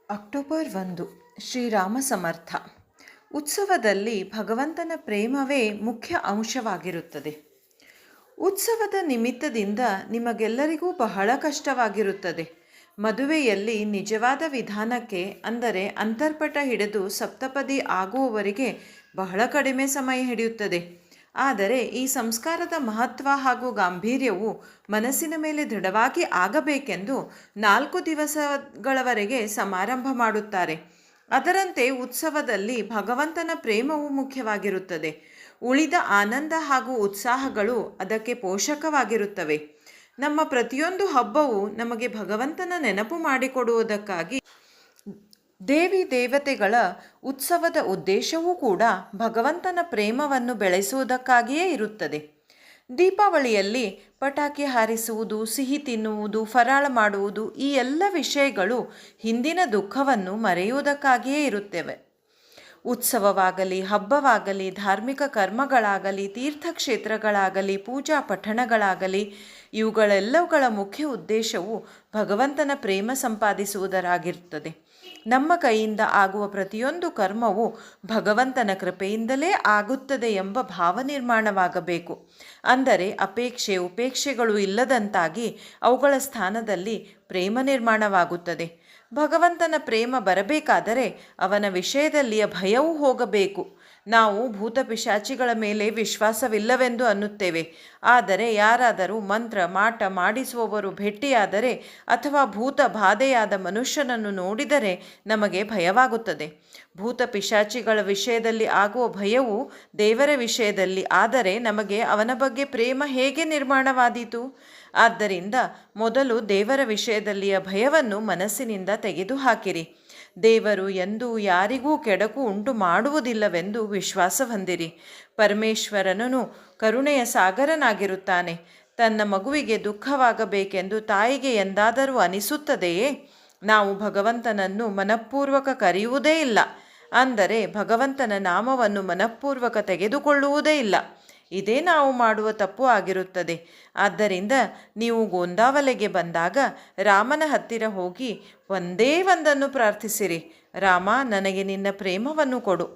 October 1 Shriram ಸಮರ್ಥ. ಉತ್ಸವದಲ್ಲಿ ಭಗವಂತನ ಪ್ರೇಮವೇ ಮುಖ್ಯ ಅಂಶವಾಗಿರುತ್ತದೆ. ಉತ್ಸವದ ನಿಮಿತ್ತದಿಂದ ನಿಮಗೆಲ್ಲರಿಗೂ ಬಹಳ ಕಷ್ಟವಾಗಿರುತ್ತದೆ. ಮದುವೆಯಲ್ಲಿ ನಿಜವಾದ ವಿಧಾನಕ್ಕೆ ಅಂದರೆ ಅಂತರ್ಪಟ ಹಿಡಿದು ಸಪ್ತಪದಿ ಆಗುವವರೆಗೆ ಬಹಳ ಕಡಿಮೆ ಸಮಯ ಹಿಡಿಯುತ್ತದೆ. ಆದರೆ ಈ ಸಂಸ್ಕಾರದ ಮಹತ್ವ ಹಾಗೂ ಗಾಂಭೀರ್ಯವು ಮನಸ್ಸಿನ ಮೇಲೆ ದೃಢವಾಗಿ ಆಗಬೇಕೆಂದು 4 ದಿವಸಗಳವರೆಗೆ ಸಮಾರಂಭ ಮಾಡುತ್ತಾರೆ. ಅದರಂತೆ ಉತ್ಸವದಲ್ಲಿ ಭಗವಂತನ ಪ್ರೇಮವು ಮುಖ್ಯವಾಗಿರುತ್ತದೆ. ಉಳಿದ ಆನಂದ ಹಾಗೂ ಉತ್ಸಾಹಗಳು ಅದಕ್ಕೆ ಪೋಷಕವಾಗಿರುತ್ತವೆ. ನಮ್ಮ ಪ್ರತಿಯೊಂದು ಹಬ್ಬವು ನಮಗೆ ಭಗವಂತನ ನೆನಪು ಮಾಡಿಕೊಡುವುದಕ್ಕಾಗಿ ದೇವಿ ದೇವತೆಗಳ ಉತ್ಸವದ ಉದ್ದೇಶವೂ ಕೂಡ ಭಗವಂತನ ಪ್ರೇಮವನ್ನು ಬೆಳೆಸುವುದಕ್ಕಾಗಿಯೇ ಇರುತ್ತದೆ. ದೀಪಾವಳಿಯಲ್ಲಿ ಪಟಾಕಿ ಹಾರಿಸುವುದು, ಸಿಹಿ ತಿನ್ನುವುದು, ಫರಾಳ ಮಾಡುವುದು ಈ ಎಲ್ಲ ವಿಷಯಗಳು ಹಿಂದಿನ ದುಃಖವನ್ನು ಮರೆಯುವುದಕ್ಕಾಗಿಯೇ ಇರುತ್ತವೆ. ಉತ್ಸವವಾಗಲಿ, ಹಬ್ಬವಾಗಲಿ, ಧಾರ್ಮಿಕ ಕರ್ಮಗಳಾಗಲಿ, ತೀರ್ಥಕ್ಷೇತ್ರಗಳಾಗಲಿ, ಪೂಜಾ ಪಠಣಗಳಾಗಲಿ ಇವುಗಳೆಲ್ಲವುಗಳ ಮುಖ್ಯ ಉದ್ದೇಶವು ಭಗವಂತನ ಪ್ರೇಮ ಸಂಪಾದಿಸುವುದರಾಗಿರುತ್ತದೆ. ನಮ್ಮ ಕೈಯಿಂದ ಆಗುವ ಪ್ರತಿಯೊಂದು ಕರ್ಮವು ಭಗವಂತನ ಕೃಪೆಯಿಂದಲೇ ಆಗುತ್ತದೆ ಎಂಬ ಭಾವ ನಿರ್ಮಾಣವಾಗಬೇಕು. ಅಂದರೆ ಅಪೇಕ್ಷೆ ಉಪೇಕ್ಷೆಗಳು ಇಲ್ಲದಂತಾಗಿ ಅವುಗಳ ಸ್ಥಾನದಲ್ಲಿ ಪ್ರೇಮ ನಿರ್ಮಾಣವಾಗುತ್ತದೆ. ಭಗವಂತನ ಪ್ರೇಮ ಬರಬೇಕಾದರೆ ಅವನ ವಿಷಯದಲ್ಲಿಯ ಭಯವೂ ಹೋಗಬೇಕು. ನಾವು ಭೂತ ಪಿಶಾಚಿಗಳ ಮೇಲೆ ವಿಶ್ವಾಸವಿಲ್ಲವೆಂದು ಅನ್ನುತ್ತೇವೆ. ಆದರೆ ಯಾರಾದರೂ ಮಂತ್ರ ಮಾಟ ಮಾಡಿಸುವವರು ಭೇಟಿಯಾದರೆ ಅಥವಾ ಭೂತ ಬಾಧೆಯಾದ ಮನುಷ್ಯನನ್ನು ನೋಡಿದರೆ ನಮಗೆ ಭಯವಾಗುತ್ತದೆ. ಭೂತ ಪಿಶಾಚಿಗಳ ವಿಷಯದಲ್ಲಿ ಆಗುವ ಭಯವು ದೇವರ ವಿಷಯದಲ್ಲಿ ಆದರೆ ನಮಗೆ ಅವನ ಬಗ್ಗೆ ಪ್ರೇಮ ಹೇಗೆ ನಿರ್ಮಾಣವಾದೀತು? ಆದ್ದರಿಂದ ಮೊದಲು ದೇವರ ವಿಷಯದಲ್ಲಿಯ ಭಯವನ್ನು ಮನಸ್ಸಿನಿಂದ ತೆಗೆದುಹಾಕಿರಿ. ದೇವರು ಎಂದೂ ಯಾರಿಗೂ ಕೆಡಕು ಉಂಟು ಮಾಡುವುದಿಲ್ಲವೆಂದು ವಿಶ್ವಾಸ ಹೊಂದಿರಿ. ಪರಮೇಶ್ವರನು ಕರುಣೆಯ ಸಾಗರನಾಗಿರುತ್ತಾನೆ. ತನ್ನ ಮಗುವಿಗೆ ದುಃಖವಾಗಬೇಕೆಂದು ತಾಯಿಗೆ ಎಂದಾದರೂ ಅನಿಸುತ್ತದೆಯೇ? ನಾವು ಭಗವಂತನನ್ನು ಮನಃಪೂರ್ವಕ ಕರೆಯುವುದೇ ಇಲ್ಲ. ಅಂದರೆ ಭಗವಂತನ ನಾಮವನ್ನು ಮನಃಪೂರ್ವಕ ತೆಗೆದುಕೊಳ್ಳುವುದೇ ಇಲ್ಲ. ಇದೇ ನಾವು ಮಾಡುವ ತಪ್ಪು ಆಗಿರುತ್ತದೆ. ಆದ್ದರಿಂದ ನೀವು ಗೋಂದಾವಲೆಗೆ ಬಂದಾಗ ರಾಮನ ಹತ್ತಿರ ಹೋಗಿ ಒಂದೇ ಒಂದನ್ನು ಪ್ರಾರ್ಥಿಸಿರಿ. ರಾಮ, ನನಗೆ ನಿನ್ನ ಪ್ರೇಮವನ್ನು ಕೊಡು.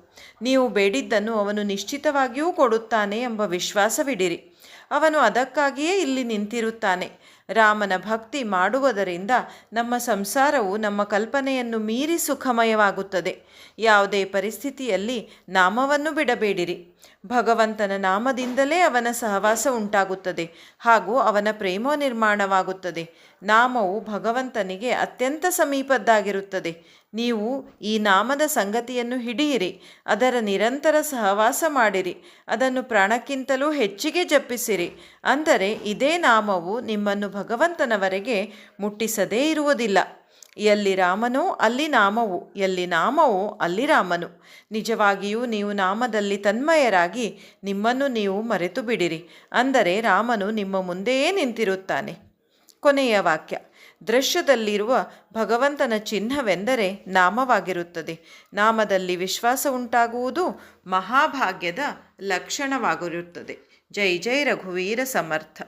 ನೀವು ಬೇಡಿದ್ದನ್ನು ಅವನು ನಿಶ್ಚಿತವಾಗಿಯೂ ಕೊಡುತ್ತಾನೆ ಎಂಬ ವಿಶ್ವಾಸವಿಡಿರಿ. ಅವನು ಅದಕ್ಕಾಗಿಯೇ ಇಲ್ಲಿ ನಿಂತಿರುತ್ತಾನೆ. ರಾಮನ ಭಕ್ತಿ ಮಾಡುವುದರಿಂದ ನಮ್ಮ ಸಂಸಾರವು ನಮ್ಮ ಕಲ್ಪನೆಯನ್ನು ಮೀರಿ ಸುಖಮಯವಾಗುತ್ತದೆ. ಯಾವುದೇ ಪರಿಸ್ಥಿತಿಯಲ್ಲಿ ನಾಮವನ್ನು ಬಿಡಬೇಡಿರಿ. ಭಗವಂತನ ನಾಮದಿಂದಲೇ ಅವನ ಸಹವಾಸ ಉಂಟಾಗುತ್ತದೆ ಹಾಗೂ ಅವನ ಪ್ರೇಮ ನಿರ್ಮಾಣವಾಗುತ್ತದೆ. ನಾಮವು ಭಗವಂತನಿಗೆ ಅತ್ಯಂತ ಸಮೀಪದ್ದಾಗಿರುತ್ತದೆ. ನೀವು ಈ ನಾಮದ ಸಂಗತಿಯನ್ನು ಹಿಡಿಯಿರಿ. ಅದರ ನಿರಂತರ ಸಹವಾಸ ಮಾಡಿರಿ. ಅದನ್ನು ಪ್ರಾಣಕ್ಕಿಂತಲೂ ಹೆಚ್ಚಿಗೆ ಜಪಿಸಿರಿ. ಅಂದರೆ ಇದೇ ನಾಮವು ನಿಮ್ಮನ್ನು ಭಗವಂತನವರೆಗೆ ಮುಟ್ಟಿಸದೇ ಇರುವುದಿಲ್ಲ. ಎಲ್ಲಿ ರಾಮನೋ ಅಲ್ಲಿ ನಾಮವು, ಎಲ್ಲಿ ನಾಮವೋ ಅಲ್ಲಿ ರಾಮನು. ನಿಜವಾಗಿಯೂ ನೀವು ನಾಮದಲ್ಲಿ ತನ್ಮಯರಾಗಿ ನಿಮ್ಮನ್ನು ನೀವು ಮರೆತು ಬಿಡಿರಿ. ಅಂದರೆ ರಾಮನು ನಿಮ್ಮ ಮುಂದೆಯೇ ನಿಂತಿರುತ್ತಾನೆ. ಕೊನೆಯ ವಾಕ್ಯ. ದೃಶ್ಯದಲ್ಲಿರುವ ಭಗವಂತನ ಚಿಹ್ನವೆಂದರೆ ನಾಮವಾಗಿರುತ್ತದೆ. ನಾಮದಲ್ಲಿ ವಿಶ್ವಾಸ ಉಂಟಾಗುವುದು ಮಹಾಭಾಗ್ಯದ ಲಕ್ಷಣವಾಗಿರುತ್ತದೆ. ಜೈ ಜೈ ರಘುವೀರ ಸಮರ್ಥ.